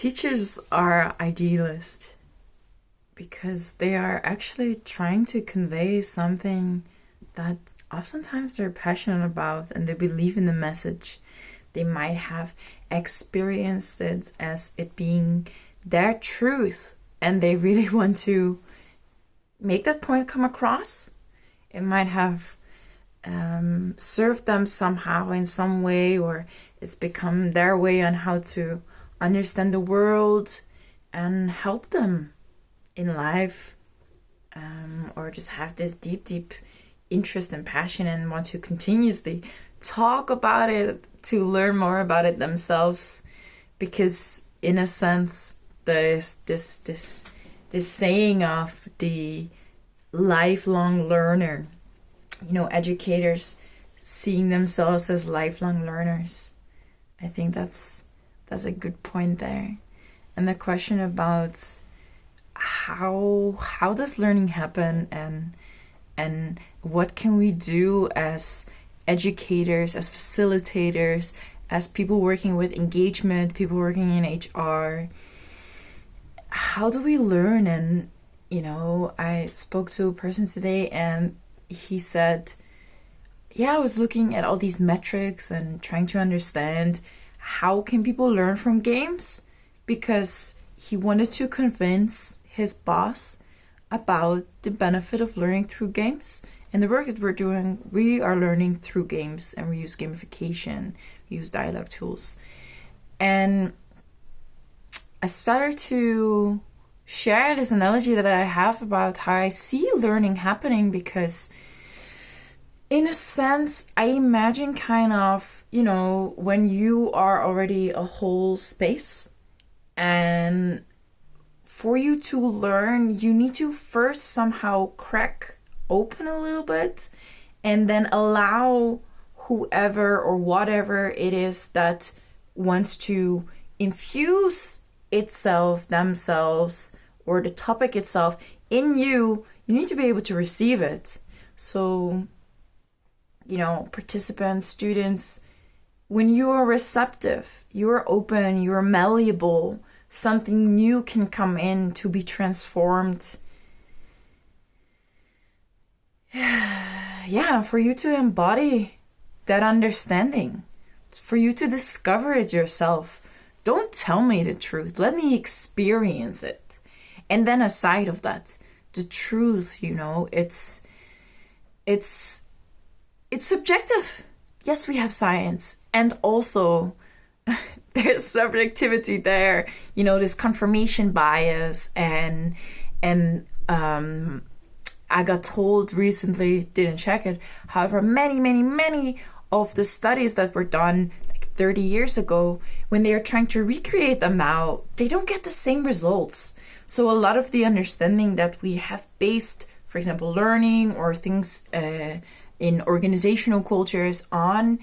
Teachers are idealists because they are actually trying to convey something that oftentimes they're passionate about and they believe in the message. They might have experienced it as it being their truth and they really want to make that point come across. It might have served them somehow in some way, or it's become their way on how to understand the world and help them in life, or just have this deep interest and passion and want to continuously talk about it to learn more about it themselves. Because in a sense, there's this saying of the lifelong learner, educators seeing themselves as lifelong learners. I think that's a good point there. And the question about how does learning happen, and what can we do as educators, as facilitators, as people working with engagement, people working in HR. How do we learn? And I spoke to a person today and he said, I was looking at all these metrics and trying to understand how can people learn from games, because he wanted to convince his boss about the benefit of learning through games. And the work that we're doing, we are learning through games, and we use gamification, we use dialogue tools. And I started to share this analogy that I have about how I see learning happening, because in a sense, I imagine kind of, when you are already a whole space, and for you to learn, you need to first somehow crack open a little bit and then allow whoever or whatever it is that wants to infuse itself, themselves, or the topic itself in you. You need to be able to receive it. So, participants, students, when you are receptive, you are open, you are malleable, something new can come in to be transformed. For you to embody that understanding, for you to discover it yourself. Don't tell me the truth. Let me experience it. And then aside of that, the truth, it's subjective. Yes, we have science. And also there's subjectivity there, this confirmation bias and I got told recently, didn't check it, however, many of the studies that were done like 30 years ago, when they are trying to recreate them now, they don't get the same results. So a lot of the understanding that we have based, for example, learning or things in organizational cultures on,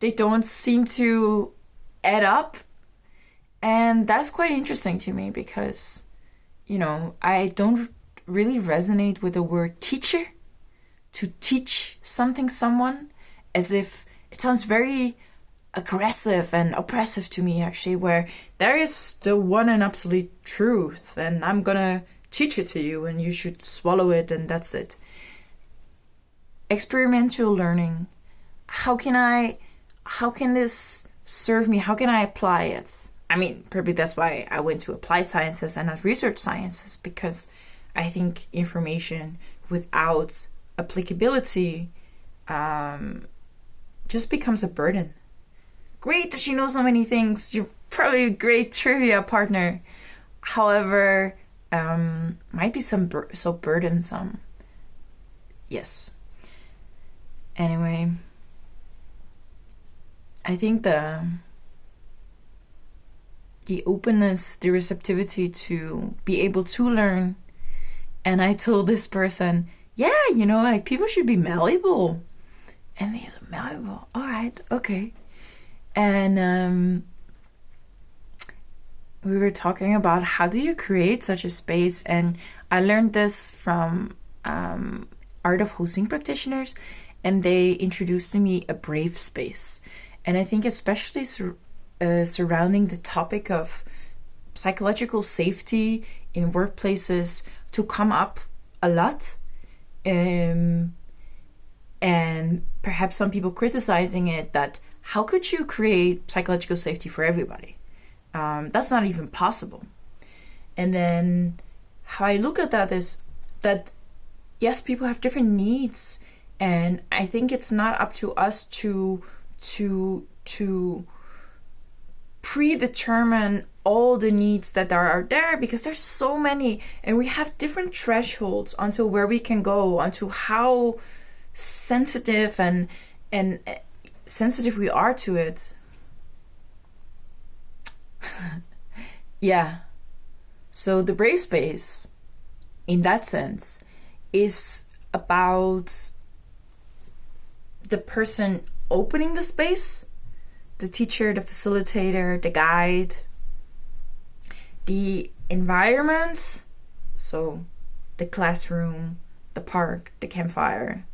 they don't seem to add up. And that's quite interesting to me because, I don't really resonate with the word teacher, to teach someone, as if it sounds very aggressive and oppressive to me, actually, where there is the one and absolute truth and I'm gonna teach it to you and you should swallow it and that's it. Experimental learning. How can this serve me? How can I apply it? I mean, probably that's why I went to applied sciences and not research sciences, because I think information without applicability just becomes a burden. Great that you know so many things. You're probably a great trivia partner. However, might be so burdensome. Yes. Anyway, I think the openness, the receptivity to be able to learn. And I told this person, people should be malleable. And they said, malleable? All right, okay. And we were talking about how do you create such a space. And I learned this from art of hosting practitioners. And they introduced to me a brave space. And I think especially surrounding the topic of psychological safety in workplaces to come up a lot. And perhaps some people criticizing it, that how could you create psychological safety for everybody? That's not even possible. And then how I look at that is that, yes, people have different needs, and I think it's not up to us to predetermine all the needs that are there, because there's so many, and we have different thresholds until where we can go, onto how sensitive and sensitive we are to it. Yeah. So the brave space, in that sense, is about the person opening the space, the teacher, the facilitator, the guide, the environment, so the classroom, the park, the campfire,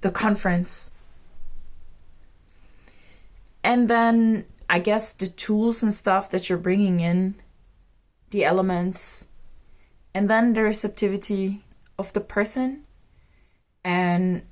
the conference. And then I guess the tools and stuff that you're bringing in, the elements, and then the receptivity of the person. And,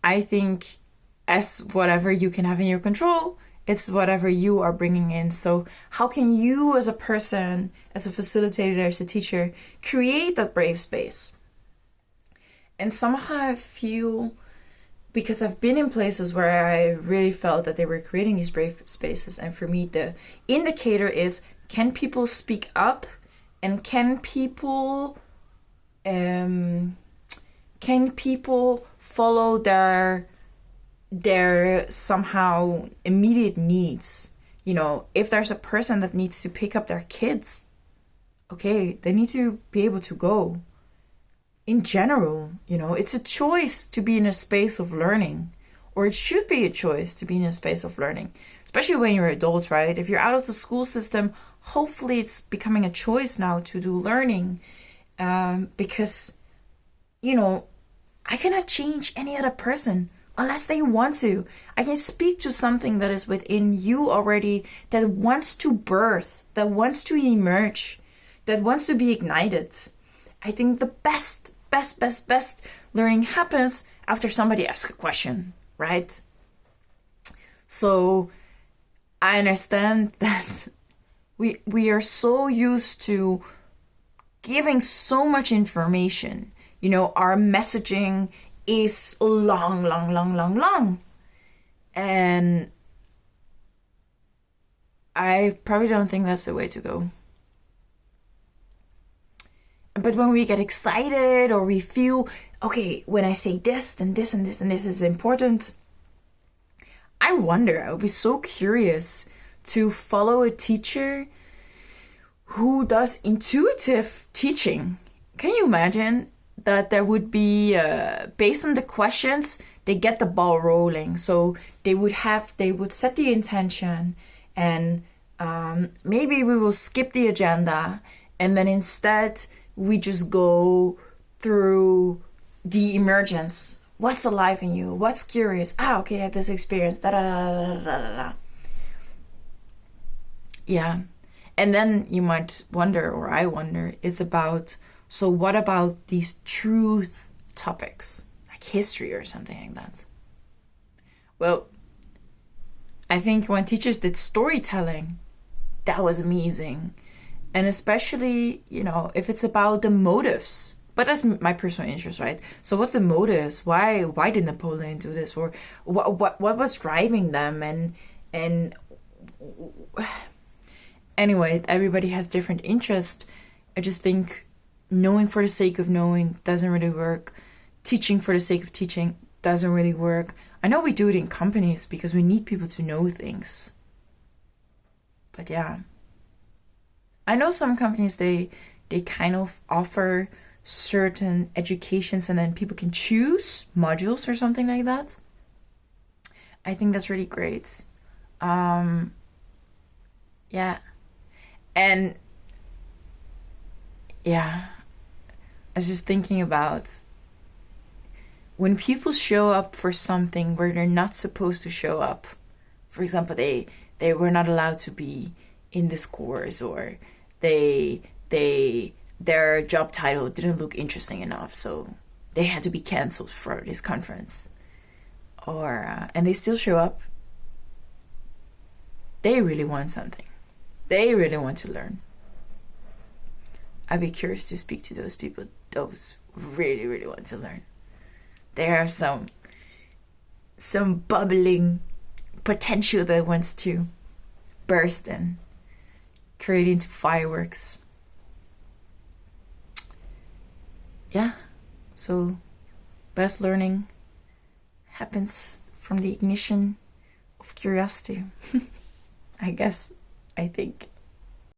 I think as whatever you can have in your control, it's whatever you are bringing in. So how can you as a person, as a facilitator, as a teacher, create that brave space? And somehow I feel, because I've been in places where I really felt that they were creating these brave spaces, and for me the indicator is, can people speak up, and can people follow their somehow immediate needs? If there's a person that needs to pick up their kids, okay, they need to be able to go. In general, it's a choice to be in a space of learning, or it should be a choice to be in a space of learning, especially when you're adults, right? If you're out of the school system, hopefully it's becoming a choice now to do learning, because, I cannot change any other person unless they want to. I can speak to something that is within you already, that wants to birth, that wants to emerge, that wants to be ignited. I think the best learning happens after somebody asks a question, right? So I understand that we are so used to giving so much information. Our messaging is long. And I probably don't think that's the way to go. But when we get excited, or we feel, okay, when I say this, then this and this and this is important, I would be so curious to follow a teacher who does intuitive teaching. Can you imagine that there would be, based on the questions, they get the ball rolling. So they would set the intention, and maybe we will skip the agenda, and then instead we just go through the emergence. What's alive in you? What's curious? Okay, I had this experience. Yeah. And then you might wonder, or I wonder, is about, so what about these truth topics, like history or something like that? Well, I think when teachers did storytelling, that was amazing. And especially, if it's about the motives. But that's my personal interest, right? So what's the motives? Why did Napoleon do this? Or what was driving them? And anyway, everybody has different interest. I just think knowing for the sake of knowing doesn't really work. Teaching for the sake of teaching doesn't really work. I know we do it in companies because we need people to know things. But yeah. I know some companies, they kind of offer certain educations, and then people can choose modules or something like that. I think that's really great. Yeah. And yeah, I was just thinking about when people show up for something where they're not supposed to show up For example, they were not allowed to be in this course, or their job title didn't look interesting enough, so they had to be canceled for this conference. Or and they still show up. They really want something. They really want to learn. I'd be curious to speak to those people. Those really, really want to learn. There are some bubbling potential that wants to burst and create into fireworks. Yeah, so best learning happens from the ignition of curiosity. I think.